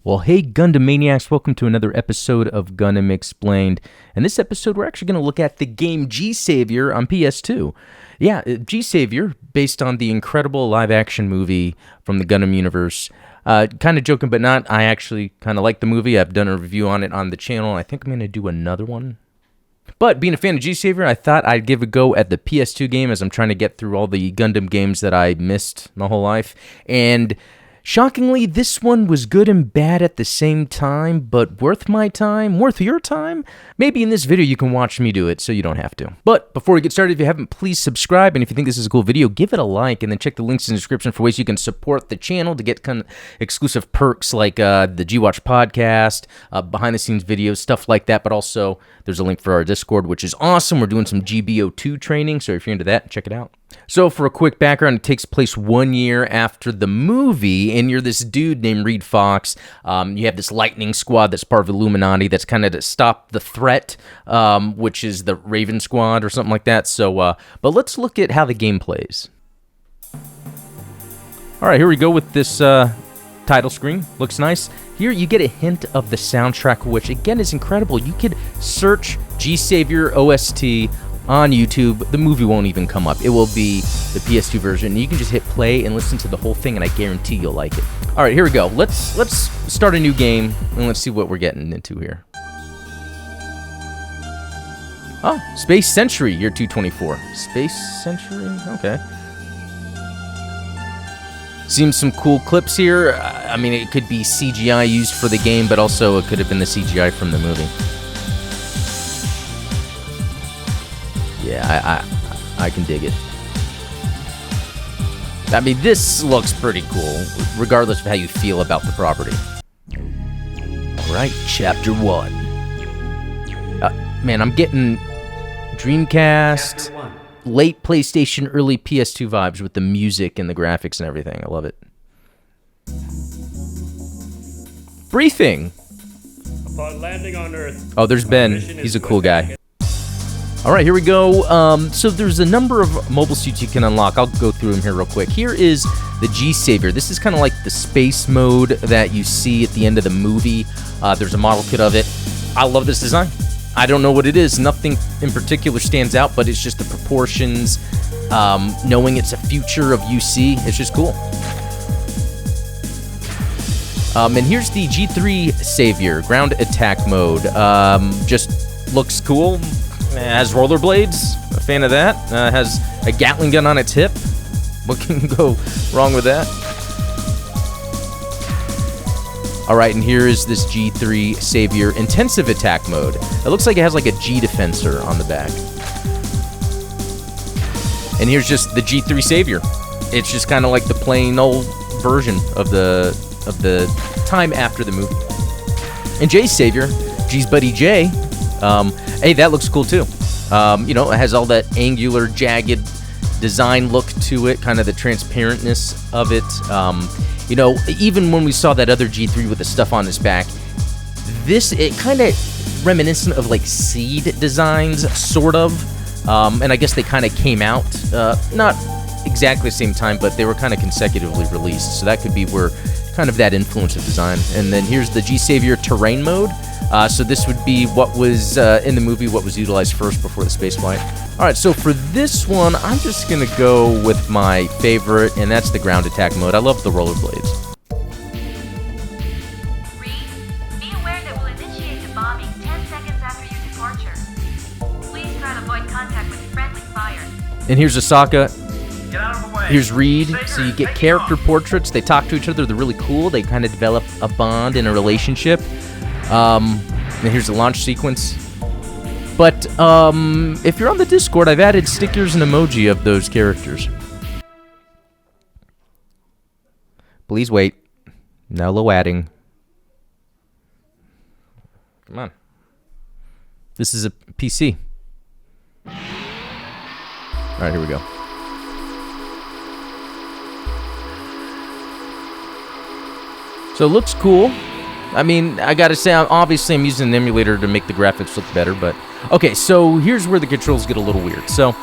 Well, hey Gundam Maniacs, welcome to another episode of Gundam Explained. In this episode, we're actually going to look at the game G-Saviour on PS2. Yeah, G-Saviour, based on the incredible live-action movie from the Gundam universe. Kind of joking, but not. I actually kind of like the movie. I've done a review on it on the channel. I think I'm going to do another one. But being a fan of G-Saviour, I thought I'd give a go at the PS2 game as I'm trying to get through all the Gundam games that I missed my whole life. And shockingly, this one was good and bad at the same time, but worth my time? Worth your time? Maybe in this video you can watch me do it, so you don't have to. But before we get started, if you haven't, please subscribe, and if you think this is a cool video, give it a like, and then check the links in the description for ways you can support the channel to get kind of exclusive perks like the G-Watch podcast, behind-the-scenes videos, stuff like that, but also there's a link for our Discord, which is awesome. We're doing some GBO2 training, so if you're into that, check it out. So for a quick background, it takes place 1 year after the movie, and you're this dude named Reed Fox. You have this lightning squad that's part of Illuminati that's kind of to stop the threat, which is the Raven Squad or something like that. So, but let's look at how the game plays. All right, here we go with this title screen. Looks nice. Here you get a hint of the soundtrack, which again is incredible. You could search G-Saviour OST on YouTube. The movie won't even come up. It will be the PS2 version. You can just hit play and listen to the whole thing, and I guarantee you'll like it. All right, here we go. Let's start a new game, and let's see what we're getting into here. Oh, Space Century, year 224. Space Century? Okay. Seems some cool clips here. I mean, it could be CGI used for the game, but also it could have been the CGI from the movie. Yeah, I can dig it. I mean, this looks pretty cool, regardless of how you feel about the property. All right, Chapter 1. Man, I'm getting Dreamcast, late PlayStation, early PS2 vibes with the music and the graphics and everything. I love it. Briefing. Upon landing on Earth. Oh, there's Ben. He's a cool guy. All right, here we go. So there's a number of mobile suits you can unlock. I'll go through them here real quick. Here is the G-Saviour. This is kind of like the space mode that you see at the end of the movie. There's a model kit of it. I love this design. I don't know what it is. Nothing in particular stands out, but it's just the proportions. Knowing it's a future of UC, it's just cool. And here's the G-Saviour ground attack mode. Just looks cool. It has rollerblades, a fan of that. Has a Gatling gun on its hip. What can go wrong with that? All right, and here is this G-Saviour intensive attack mode. It looks like it has like a G-Defensor on the back. And here's just the G-Saviour. It's just kind of like the plain old version of the time after the movie. And J-Saviour, G's buddy J. Hey, that looks cool too. You know, it has all that angular, jagged design look to it, kind of the transparentness of it. You know, even when we saw that other G3 with the stuff on his back, it kind of reminiscent of like Seed designs, sort of. And I guess they kind of came out, not exactly the same time, but they were kind of consecutively released. So that could be where kind of that influence of design. And then here's the G-Saviour terrain mode. So this would be what was in the movie, what was utilized first before the space flight. All right, so for this one, I'm just going to go with my favorite, and that's the ground attack mode. I love the rollerblades. Reed, be aware that we'll initiate the bombing 10 seconds after your departure. Please try to avoid contact with friendly fire. And here's Asaka. Get out of the way. Here's Reed. So you get character portraits. They talk to each other. They're really cool. They kind of develop a bond and a relationship. And here's the launch sequence. But if you're on the Discord, I've added stickers and emoji of those characters. Please wait. No adding. Come on. This is a PC. All right, here we go. So it looks cool. I mean, I gotta say, obviously I'm using an emulator to make the graphics look better, but... Okay, so here's where the controls get a little weird. So,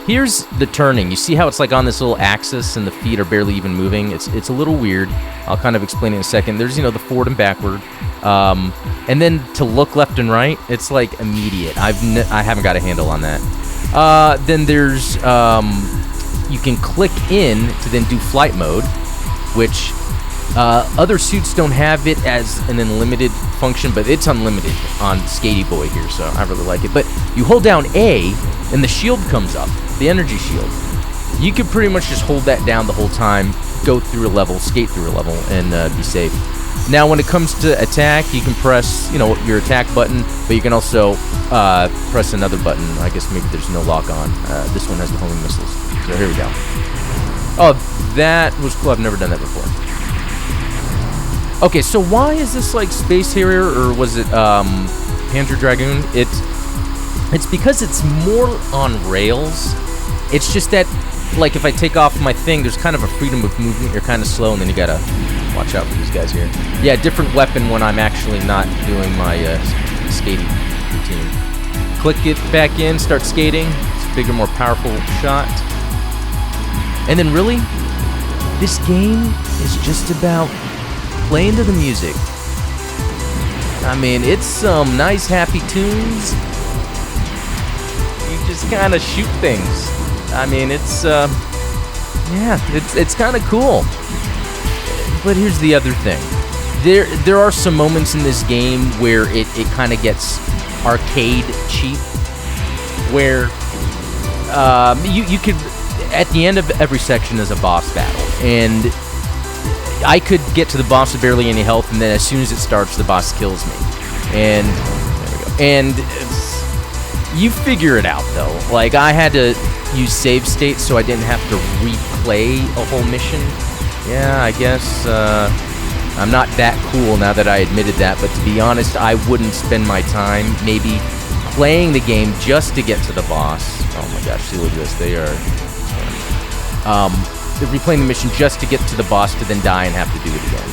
Here's the turning. You see how it's like on this little axis and the feet are barely even moving? It's a little weird. I'll kind of explain it in a second. There's, the forward and backward. And then to look left and right, it's like immediate. I haven't got a handle on that. Then there's, you can click in to then do flight mode, which other suits don't have it as an unlimited function, but it's unlimited on Skatey Boy here, so I really like it. But you hold down A, and the shield comes up, the energy shield. You can pretty much just hold that down the whole time, go through a level, skate through a level, and be safe. Now, when it comes to attack, you can press, your attack button, but you can also press another button. I guess maybe there's no lock on. This one has the homing missiles. So here we go. Oh, that was cool. I've never done that before. Okay, so why is this like Space Harrier, or was it Panzer Dragoon? It's because it's more on rails. It's just that, like, if I take off my thing, there's kind of a freedom of movement. You're kind of slow, and then you gotta watch out for these guys here. Yeah, different weapon when I'm actually not doing my skating routine. Click it back in, start skating. It's a bigger, more powerful shot. And then really, this game is just about playing to the music. I mean, it's some nice, happy tunes. You just kind of shoot things. I mean, it's kind of cool. But here's the other thing. There are some moments in this game where it kind of gets arcade cheap, where you could, at the end of every section is a boss battle, and I could get to the boss with barely any health, and then as soon as it starts, the boss kills me. And there we go. And you figure it out, though. Like, I had to use save states so I didn't have to replay a whole mission. Yeah, I guess I'm not that cool now that I admitted that, but to be honest, I wouldn't spend my time maybe playing the game just to get to the boss. Oh my gosh, see, look at this. They are... they're replaying the mission just to get to the boss to then die and have to do it again.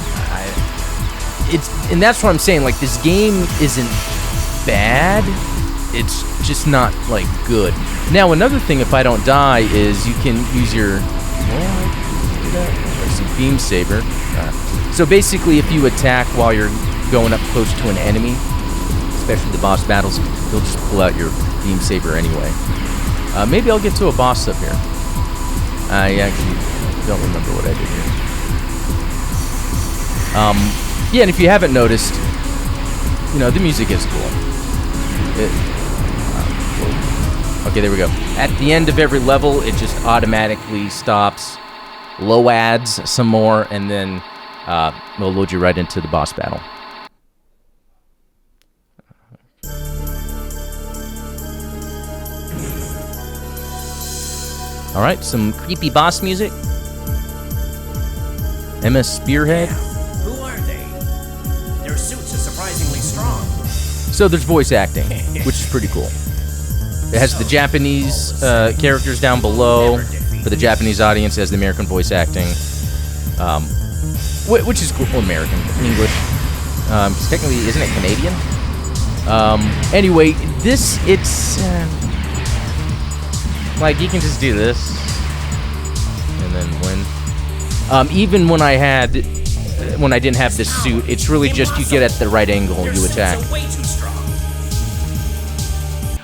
And that's what I'm saying. Like, this game isn't bad. It's just not, like, good. Now, another thing, if I don't die, is you can use your... Let's see, beam saber. So basically, if you attack while you're going up close to an enemy, especially the boss battles, you'll just pull out your beam saber anyway. Maybe I'll get to a boss up here. I actually don't remember what I did here. Yeah, and if you haven't noticed, the music is cool. Okay, there we go. At the end of every level, it just automatically stops, low adds some more, and then it'll load you right into the boss battle. All right, some creepy boss music. MS Spearhead. Who are they? Their suits are surprisingly strong. So there's voice acting, which is pretty cool. It has the Japanese characters down below. For the Japanese audience, it has the American voice acting, which is cool. Well, American, English. Technically, isn't it Canadian? Anyway, it's... like, you can just do this, and then win. Even when I didn't have this suit, it's really just you get at the right angle, you attack.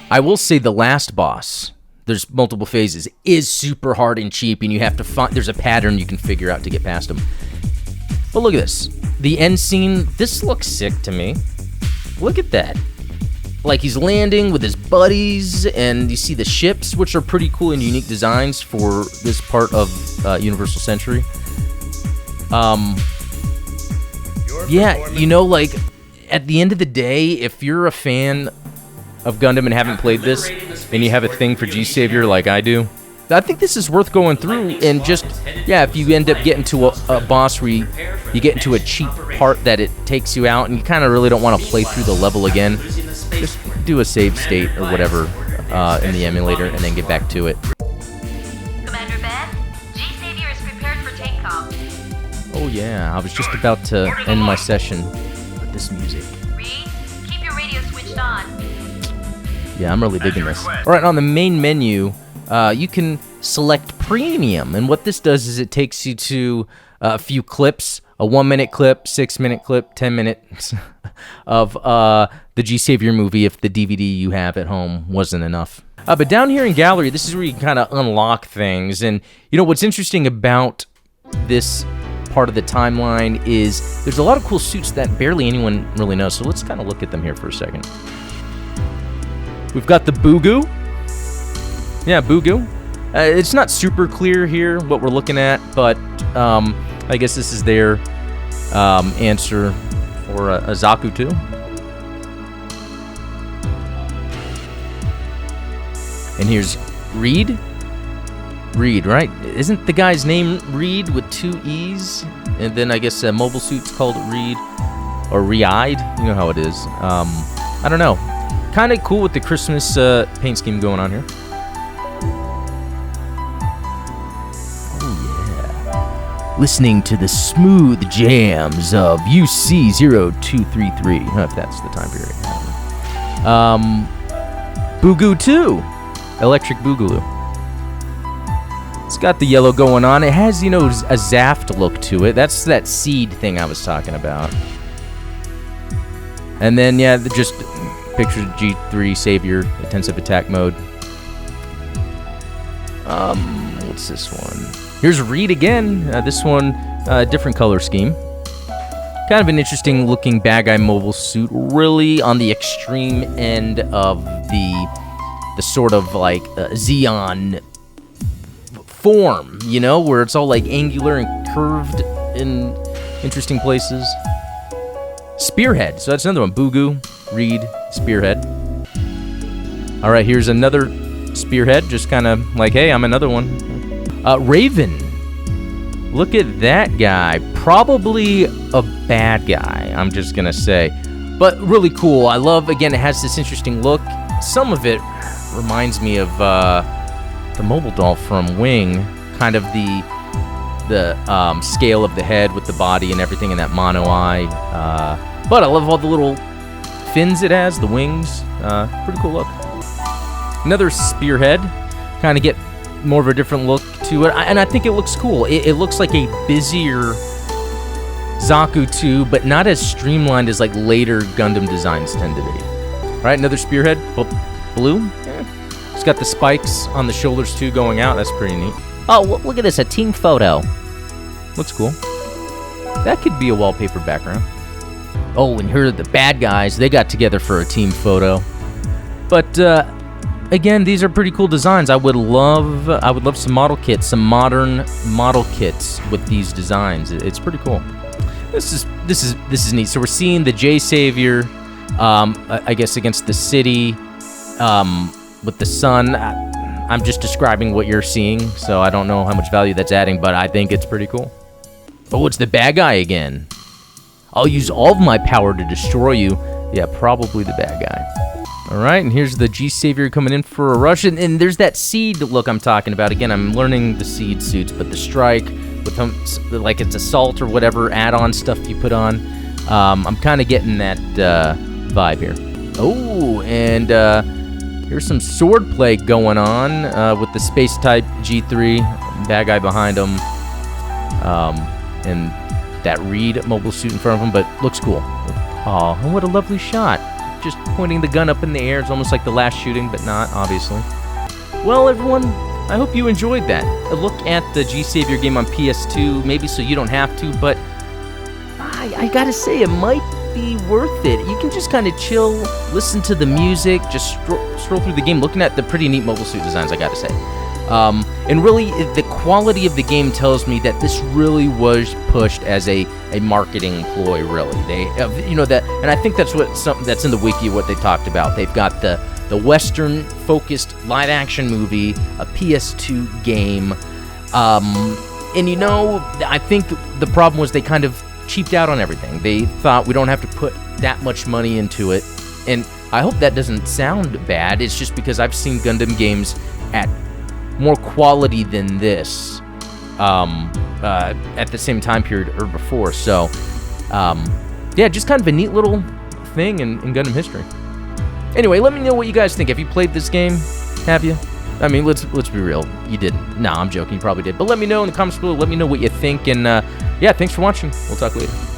I will say the last boss, there's multiple phases, is super hard and cheap, and you have to find, there's a pattern you can figure out to get past them. But look at this. The end scene, this looks sick to me. Look at that. Like, he's landing with his buddies, and you see the ships, which are pretty cool and unique designs for this part of Universal Century. Yeah, like, at the end of the day, if you're a fan of Gundam and haven't played this, and you have a thing for G-Saviour like I do, I think this is worth going through, and just, yeah, if you end up getting to a boss where you get into a cheap part that it takes you out, and you kind of really don't want to play through the level again, just do a save state or whatever in the emulator, and then get back to it. Commander Ben, G-Saviour is prepared for takeoff. Oh yeah, I was just about to end my session with this music. Reed, keep your radio switched on. Yeah, I'm really digging this. Alright, on the main menu, you can select premium. And what this does is it takes you to a few clips, a 1-minute clip, 6-minute clip, 10 minutes of the G-Saviour movie if the DVD you have at home wasn't enough. But down here in Gallery, this is where you can kind of unlock things. And you know what's interesting about this part of the timeline is there's a lot of cool suits that barely anyone really knows. So let's kind of look at them here for a second. We've got the Bugu. Yeah, Bugu. It's not super clear here what we're looking at, but I guess this is their answer for a Zaku 2. And here's Reed. Reed, right? Isn't the guy's name Reed with 2 E's? And then I guess a mobile suit's called Reed or Reide. You know how it is. I don't know. Kind of cool with the Christmas paint scheme going on here. Oh yeah. Listening to the smooth jams of UC0233. I don't know if that's the time period. Bugu 2. Electric Boogaloo. It's got the yellow going on. It has, you know, a Zaft look to it. That's that seed thing I was talking about. And then, yeah, just pictures of G-Saviour, intensive attack mode. What's this one? Here's Reed again. This one, different color scheme. Kind of an interesting looking bad guy mobile suit. Really on the extreme end of the sort of like Xeon form, you know, where it's all like angular and curved in interesting places. Spearhead. So that's another one. Bugu, Reed, Spearhead. All right, here's another Spearhead. Just kind of like, hey, I'm another one. Raven. Look at that guy. Probably a bad guy, I'm just going to say. But really cool. I love, again, it has this interesting look. Some of it reminds me of the mobile doll from Wing, kind of the scale of the head with the body and everything in that mono eye. But I love all the little fins it has, the wings. Pretty cool look. Another Spearhead, kind of get more of a different look to it, and I think it looks cool. It looks like a busier Zaku 2, but not as streamlined as like later Gundam designs tend to be. All right, another Spearhead. Blue. Yeah. It's got the spikes on the shoulders too going out. That's pretty neat. Oh, look at this, a team photo. Looks cool. That could be a wallpaper background. Oh, and here are the bad guys. They got together for a team photo. But again, these are pretty cool designs. I would love some model kits, some modern model kits with these designs. It's pretty cool. This is neat. So we're seeing the G-Saviour, I guess, against the city. With the sun. I'm just describing what you're seeing, so I don't know how much value that's adding, but I think it's pretty cool. Oh, it's the bad guy again. I'll use all of my power to destroy you. Yeah, probably the bad guy. All right, and here's the G-Saviour coming in for a rush, and there's that seed look I'm talking about. Again, I'm learning the seed suits, but the strike, with them, like it's assault or whatever add-on stuff you put on, I'm kind of getting that vibe here. Oh, and here's some swordplay going on with the space-type G3, bad guy behind him, and that Reed mobile suit in front of him, but looks cool. Oh, what a lovely shot. Just pointing the gun up in the air. It's almost like the last shooting, but not, obviously. Well, everyone, I hope you enjoyed that. A look at the G-Saviour game on PS2, maybe so you don't have to, but I gotta say, it might be worth it. You can just kind of chill, listen to the music, just stroll through the game, looking at the pretty neat mobile suit designs, I gotta say. And really, the quality of the game tells me that this really was pushed as a marketing ploy. Really, they, you know, that, and I think that's something that's in the wiki. What they talked about, they've got the Western-focused live-action movie, a PS2 game, and you know, I think the problem was they kind of cheaped out on everything. They thought we don't have to put that much money into it, and I hope that doesn't sound bad. It's just because I've seen Gundam games at more quality than this at the same time period or before. So, yeah, just kind of a neat little thing in Gundam history. Anyway, let me know what you guys think. Have you played this game? Have you? I mean, let's be real. You didn't. No, I'm joking. You probably did. But let me know in the comments below. Let me know what you think. And yeah, thanks for watching. We'll talk later.